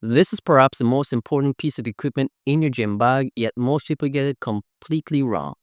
This is perhaps the most important piece of equipment in your gym bag, yet most people get it completely wrong.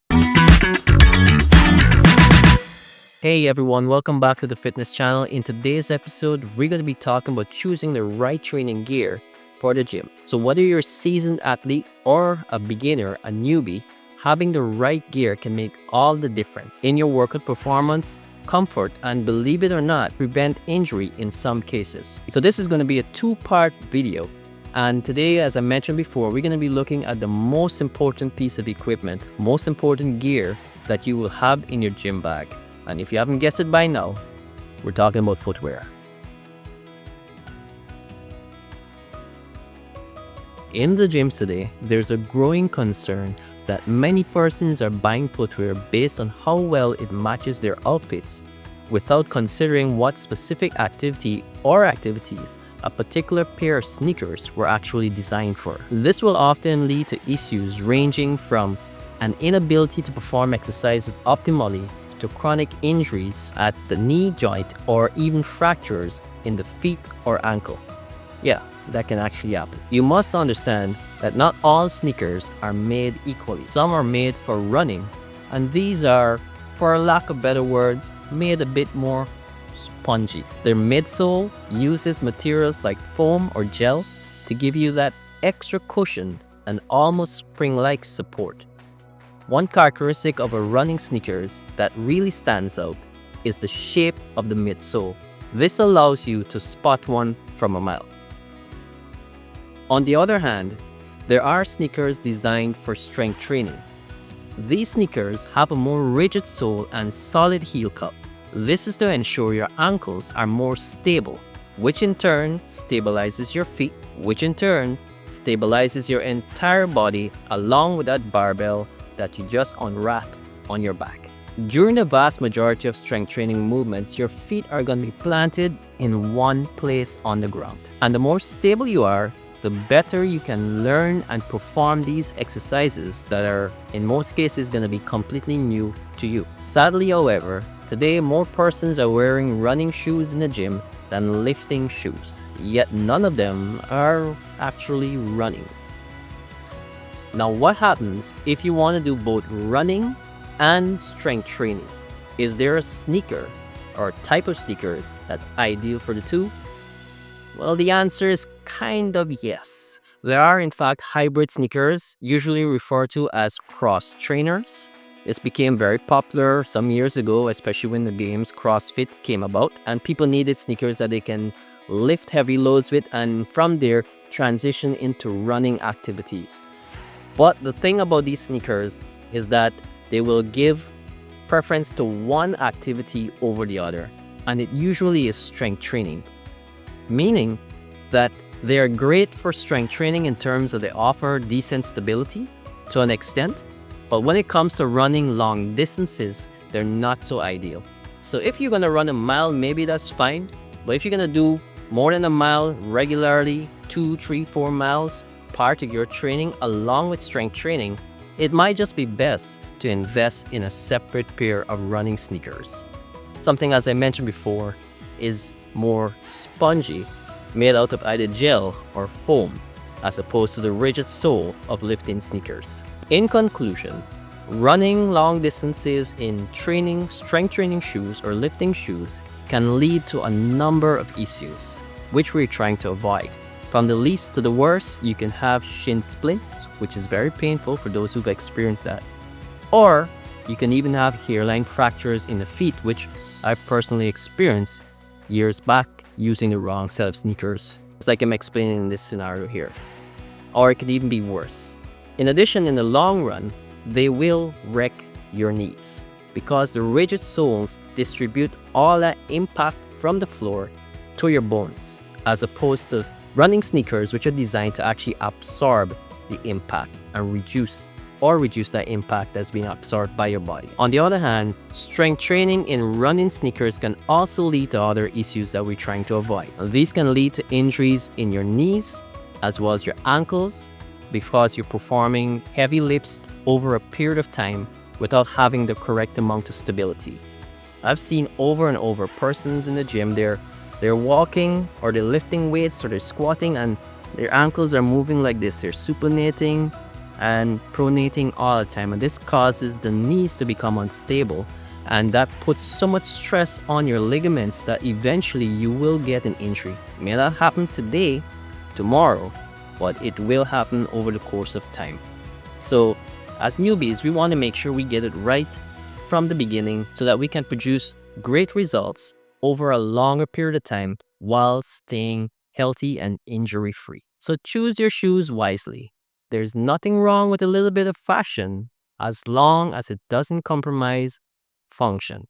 Hey everyone, welcome back to the fitness channel. In today's episode, we're going to be talking about choosing the right training gear for the gym. So whether you're a seasoned athlete or a beginner, a newbie, having the right gear can make all the difference in your workout performance, comfort, and believe it or not, prevent injury in some cases. So this is going to be a two-part video. And today, as I mentioned before, we're going to be looking at the most important piece of equipment, most important gear that you will have in your gym bag. And if you haven't guessed it by now, we're talking about footwear. In the gyms today, there's a growing concern that many persons are buying footwear based on how well it matches their outfits, without considering what specific activity or activities a particular pair of sneakers were actually designed for. This will often lead to issues ranging from an inability to perform exercises optimally to chronic injuries at the knee joint or even fractures in the feet or ankle. Yeah, that can actually happen. You must understand that not all sneakers are made equally. Some are made for running, and these are, for lack of better words, made a bit more spongy. Their midsole uses materials like foam or gel to give you that extra cushion and almost spring-like support. One characteristic of a running sneakers that really stands out is the shape of the midsole. This allows you to spot one from a mile. On the other hand, there are sneakers designed for strength training. These sneakers have a more rigid sole and solid heel cup. This is to ensure your ankles are more stable, which in turn stabilizes your feet, which in turn stabilizes your entire body along with that barbell that you just unwrapped on your back. During the vast majority of strength training movements, your feet are going to be planted in one place on the ground. And the more stable you are, the better you can learn and perform these exercises that are, in most cases, going to be completely new to you. Sadly, however, today more persons are wearing running shoes in the gym than lifting shoes, yet none of them are actually running. Now, what happens if you want to do both running and strength training? Is there a sneaker or type of sneakers that's ideal for the two? Well, the answer is kind of yes. There are in fact hybrid sneakers, usually referred to as cross trainers. This became very popular some years ago, especially when the games CrossFit came about, and people needed sneakers that they can lift heavy loads with and from there transition into running activities. But the thing about these sneakers is that they will give preference to one activity over the other, and it usually is strength training. Meaning that they are great for strength training in terms of they offer decent stability to an extent, but when it comes to running long distances, they're not so ideal. So if you're gonna run a mile, maybe that's fine, but if you're gonna do more than a mile regularly, 2, 3, 4 miles, part of your training along with strength training, it might just be best to invest in a separate pair of running sneakers. Something, as I mentioned before, is more spongy, made out of either gel or foam, as opposed to the rigid sole of lifting sneakers. In conclusion, running long distances in training, strength training shoes or lifting shoes can lead to a number of issues, which we're trying to avoid. From the least to the worst, you can have shin splints, which is very painful for those who've experienced that. Or you can even have hairline fractures in the feet, which I personally experienced years back using the wrong set of sneakers. It's like I'm explaining in this scenario here. Or it could even be worse. In addition, in the long run, they will wreck your knees because the rigid soles distribute all that impact from the floor to your bones, as opposed to running sneakers, which are designed to actually absorb the impact and reduce that impact that's being absorbed by your body. On the other hand, strength training in running sneakers can also lead to other issues that we're trying to avoid. These can lead to injuries in your knees as well as your ankles because you're performing heavy lifts over a period of time without having the correct amount of stability. I've seen over and over persons in the gym, they're walking or they're lifting weights or they're squatting and Their ankles are moving like this. They're supinating and pronating all the time. And this causes the knees to become unstable. And that puts so much stress on your ligaments that eventually you will get an injury. It may not happen today, tomorrow, but it will happen over the course of time. So as newbies, we want to make sure we get it right from the beginning so that we can produce great results over a longer period of time while staying healthy and injury free. So choose your shoes wisely. There's nothing wrong with a little bit of fashion as long as it doesn't compromise function.